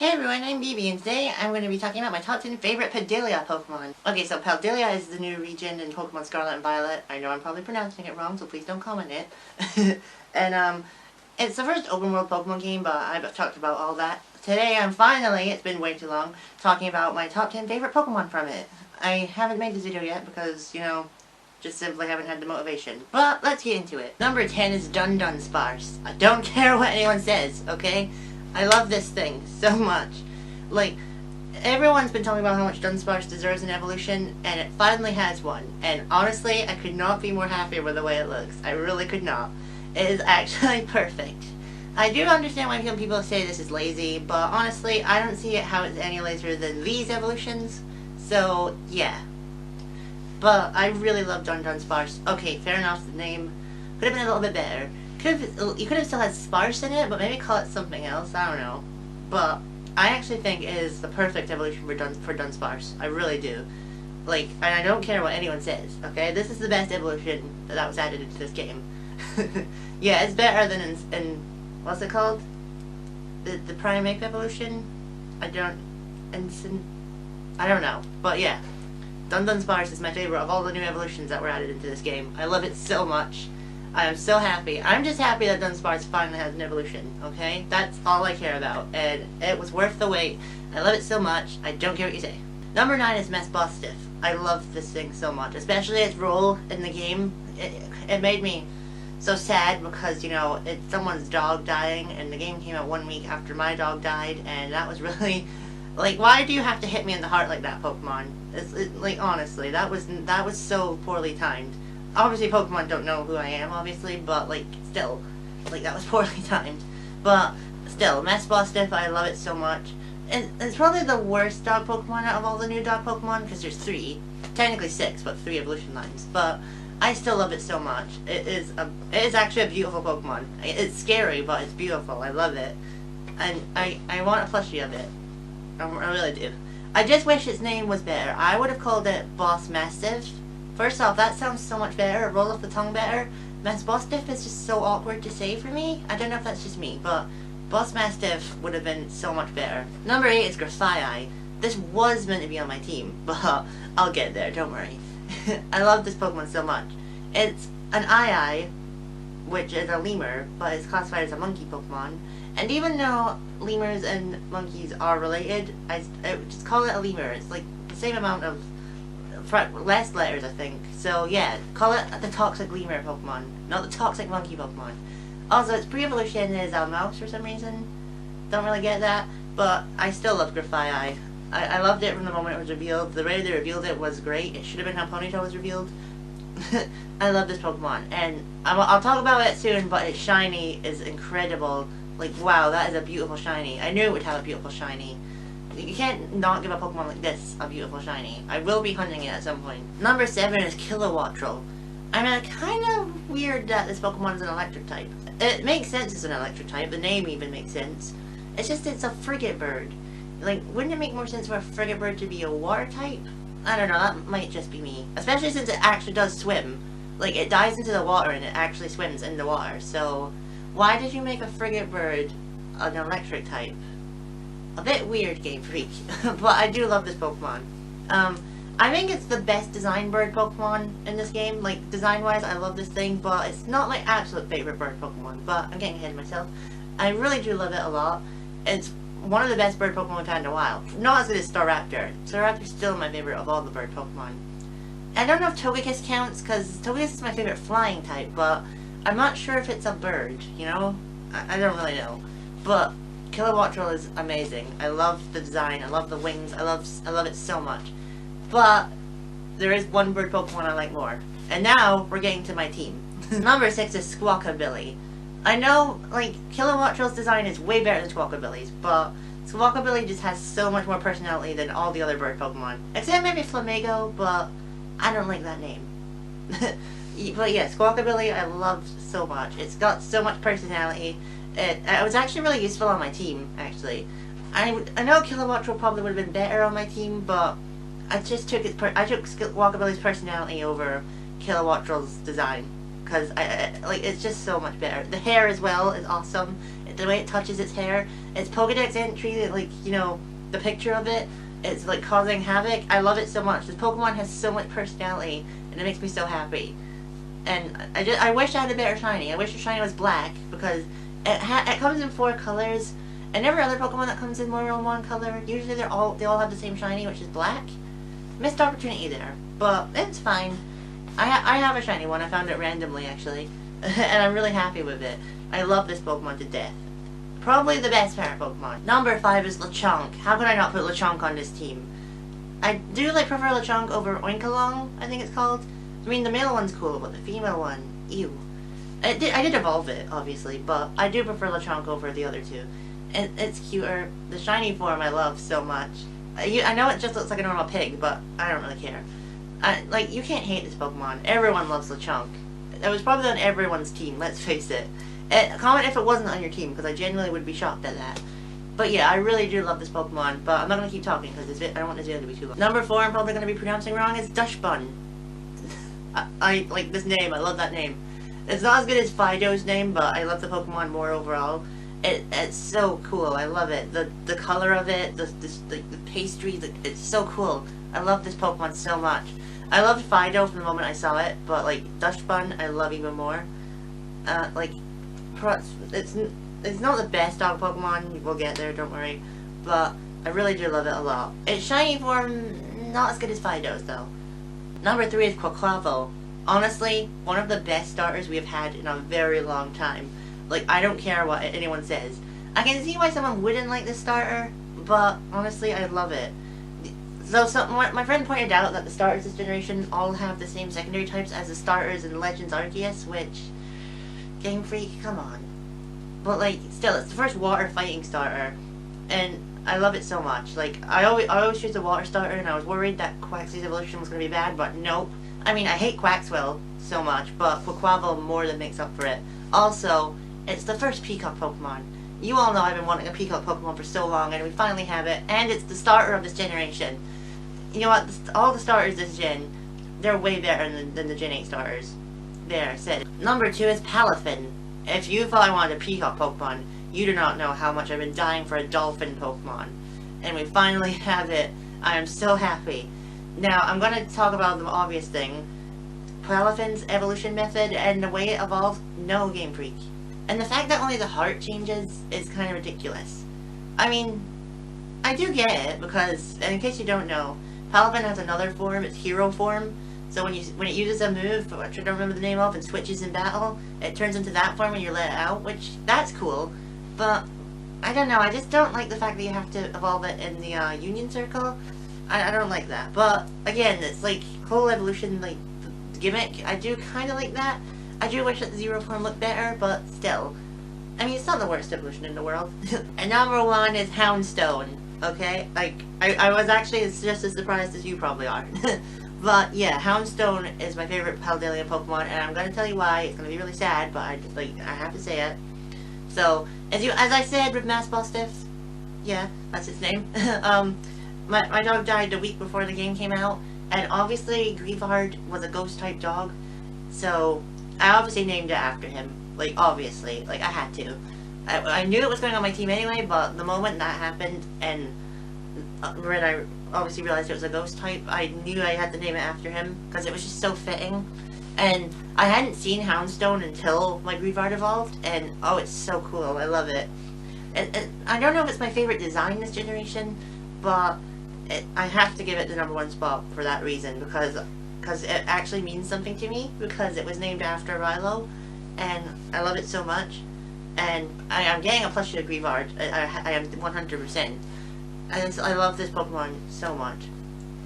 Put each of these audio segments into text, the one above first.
Hey everyone, I'm Bibi, and today I'm going to be talking about my top 10 favorite Paldea Pokemon. Okay, so Paldea is the new region in Pokemon Scarlet and Violet. I know I'm probably pronouncing it wrong, so please don't comment it. and, it's the first open world Pokemon game, but I've talked about all that. Today I'm finally, it's been way too long, talking about my top 10 favorite Pokemon from it. I haven't made this video yet because, just simply haven't had the motivation. But let's get into it. Number 10 is Dunsparce. I don't care what anyone says, okay? I love this thing so much. Like, everyone's been talking about how much Dunsparce deserves an evolution, and it finally has one. And honestly, I could not be more happy with the way it looks. I really could not. It is actually perfect. I do understand why some people say this is lazy, but honestly, I don't see it how it's any lazier than these evolutions. So, yeah. But I really love Dunsparce. Okay, fair enough, the name could have been a little bit better. You could have still had Sparse in it, but maybe call it something else, I don't know. But I actually think it is the perfect evolution for Dunsparce. I really do. Like, and I don't care what anyone says, okay? This is the best evolution that was added into this game. Yeah, it's better than in what's it called? The Primeape evolution? I don't know. But yeah. Dunsparce is my favorite of all the new evolutions that were added into this game. I love it so much. I am so happy. I'm just happy that Dunsparce finally has an evolution, okay? That's all I care about, and it was worth the wait. I love it so much, I don't care what you say. Number 9 is Mesbostiff. I love this thing so much, especially its role in the game. It made me so sad because, it's someone's dog dying, and the game came out 1 week after my dog died, and that was really... Like, why do you have to hit me in the heart like that, Pokemon? Like, honestly, that was so poorly timed. Obviously, Pokemon don't know who I am, obviously, but, still. That was poorly timed. But, still, Mesbostiff, I love it so much. And it's probably the worst dog Pokemon out of all the new dog Pokemon, because there's 3. Technically 6, but 3 evolution lines. But, I still love it so much. It is actually a beautiful Pokemon. It's scary, but it's beautiful. I love it. And I want a plushie of it. I really do. I just wish its name was better. I would have called it Boss Mastiff. First off, that sounds so much better. It rolls off the tongue better. Mesbostiff is just so awkward to say for me. I don't know if that's just me, but Boss Mastiff would have been so much better. Number 8 is Grafaiai. This was meant to be on my team, but I'll get there, don't worry. I love this Pokemon so much. It's an Ii, which is a lemur, but it's classified as a monkey Pokemon. And even though lemurs and monkeys are related, I just call it a lemur. It's like the same amount of less letters, I think. So yeah, call it the toxic lemur Pokemon, not the toxic monkey Pokemon. Also, its pre-evolution is a mouse for some reason. Don't really get that, but I still love Grafaiai. I loved it from the moment it was revealed. The way they revealed it was great. It should have been how Ponyta was revealed. I love this Pokemon, and I'll talk about it soon, but its shiny is incredible. Like, wow, that is a beautiful shiny. I knew it would have a beautiful shiny. You can't not give a Pokemon like this a beautiful shiny. I will be hunting it at some point. Number 7 is Kilowattrel. I mean, it's kind of weird that this Pokemon is an electric type. It makes sense as an electric type. The name even makes sense. It's just it's a frigate bird. Like, wouldn't it make more sense for a frigate bird to be a water type? I don't know, that might just be me. Especially since it actually does swim. Like, it dives into the water and it actually swims in the water. So, why did you make a frigate bird an electric type? A bit weird, Game Freak, but I do love this Pokemon. I think it's the best designed bird Pokemon in this game. Like, design-wise, I love this thing, but it's not my absolute favorite bird Pokemon, but I'm getting ahead of myself. I really do love it a lot. It's one of the best bird Pokemon we've had in a while. Not as good as Staraptor. Staraptor's still my favorite of all the bird Pokemon. I don't know if Togekiss counts, because Togekiss is my favorite flying type, but I'm not sure if it's a bird, I don't really know. But Kilowattrel is amazing. I love the design, I love the wings, I love it so much. But there is one bird Pokemon I like more. And now we're getting to my team. Number 6 is Squawkabilly. I know, Kilowattrel's design is way better than Squawkabilly's, but Squawkabilly just has so much more personality than all the other bird Pokemon. Except maybe Flamigo, but I don't like that name. But yeah, Squawkabilly I love so much. It's got so much personality. It was actually really useful on my team, actually. I know Kilowattrel probably would have been better on my team, but I just took Squawkabilly's personality over Kilowattrel's design. Because it's just so much better. The hair as well is awesome. the way it touches its hair, its Pokedex entry, like, you know, the picture of it, it's like causing havoc. I love it so much. This Pokemon has so much personality, and it makes me so happy. And I wish I had a better shiny. I wish the shiny was black, because it comes in 4 colors, and every other Pokemon that comes in more than one color, usually they all have the same shiny, which is black. Missed opportunity there, but it's fine. I have a shiny one. I found it randomly, actually, and I'm really happy with it. I love this Pokemon to death. Probably the best parent Pokemon. Number 5 is Lechonk. How could I not put Lechonk on this team? I do prefer Lechonk over Oinkalong, I think it's called. I mean, the male one's cool, but the female one, ew. I did evolve it, obviously, but I do prefer Lechonk over the other two. It's cuter. The shiny form I love so much. I know it just looks like a normal pig, but I don't really care. Like, you can't hate this Pokemon. Everyone loves Lechonk. It was probably on everyone's team, let's face it. Comment if it wasn't on your team, because I genuinely would be shocked at that. But yeah, I really do love this Pokemon, but I'm not going to keep talking, because I don't want this video to be too long. Number 4, I'm probably going to be pronouncing wrong, is Dushbun. I like this name, I love that name. It's not as good as Fido's name, but I love the Pokemon more overall. It's so cool, I love it. The color of it, the pastry, it's so cool. I love this Pokemon so much. I loved Fido from the moment I saw it, but like Dushbun, I love even more. It's not the best dog Pokemon, we'll get there, don't worry. But I really do love it a lot. Its shiny form, not as good as Fido's though. Number 3 is Quaquaval. Honestly, one of the best starters we have had in a very long time. Like, I don't care what anyone says. I can see why someone wouldn't like this starter, but honestly, I love it. So my friend pointed out that the starters this generation all have the same secondary types as the starters in Legends Arceus, which... Game Freak, come on. But like, still, it's the first water fighting starter, and I love it so much. Like, I always choose the water starter, and I was worried that Quaxly's evolution was going to be bad, but nope. I mean, I hate Quaxwell so much, but Quaquaval more than makes up for it. Also, it's the first Peacock Pokemon. You all know I've been wanting a Peacock Pokemon for so long, and we finally have it, and it's the starter of this generation. You know what, all the starters this gen, they're way better than the Gen 8 starters. There, said. Number 2 is Palafin. If you thought I wanted a Peacock Pokemon, you do not know how much I've been dying for a Dolphin Pokemon. And we finally have it. I am so happy. Now, I'm going to talk about the obvious thing. Palafin's evolution method and the way it evolved, no Game Freak. And the fact that only the heart changes is kind of ridiculous. I mean, I do get it, because, and in case you don't know, Palafin has another form, it's Hero form. So when it uses a move, which I don't remember the name of, and switches in battle, it turns into that form when you let it out, which, that's cool. But, I don't know, I just don't like the fact that you have to evolve it in the Union Circle. I don't like that. But, again, it's like, whole evolution, like, gimmick, I do kind of like that. I do wish that the Zero form looked better, but still. I mean, it's not the worst evolution in the world. And number 1 is Houndstone, okay? Like, I was actually just as surprised as you probably are. But yeah, Houndstone is my favorite Paldea Pokemon, and I'm gonna tell you why. It's gonna be really sad, but I have to say it. So, as I said with Mass Bustiff, yeah, that's its name. My dog died a week before the game came out, and obviously Greavard was a ghost type dog, so I obviously named it after him. Like, obviously, like I had to. I knew it was going on my team anyway, but the moment that happened, and when I obviously realized it was a ghost type, I knew I had to name it after him, because it was just so fitting. And I hadn't seen Houndstone until my Greavard evolved, and oh, it's so cool, I love it. I don't know if it's my favorite design this generation, but I have to give it the number 1 spot for that reason, because it actually means something to me, because it was named after Rilo, and I love it so much. And I'm getting a plushie to Greavard, I am 100%. I love this Pokemon so much.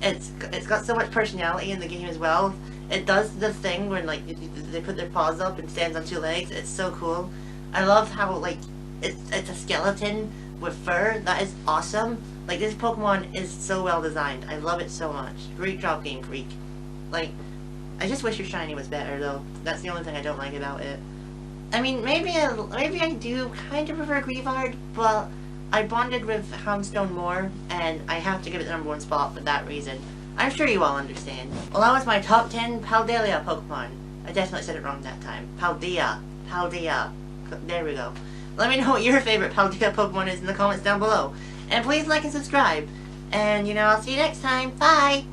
It's got so much personality in the game as well. It does the thing when like they put their paws up and stands on 2 legs. It's so cool. I love how like it's a skeleton with fur. That is awesome. Like, this Pokemon is so well designed. I love it so much. Great job, Game Freak. Like, I just wish your shiny was better though. That's the only thing I don't like about it. I mean, maybe I do kind of prefer Greavard, but I bonded with Houndstone more, and I have to give it the number 1 spot for that reason. I'm sure you all understand. Well, that was my top 10 Paldea Pokemon. I definitely said it wrong that time. Paldea. There we go. Let me know what your favorite Paldea Pokemon is in the comments down below. And please like and subscribe. And, I'll see you next time. Bye!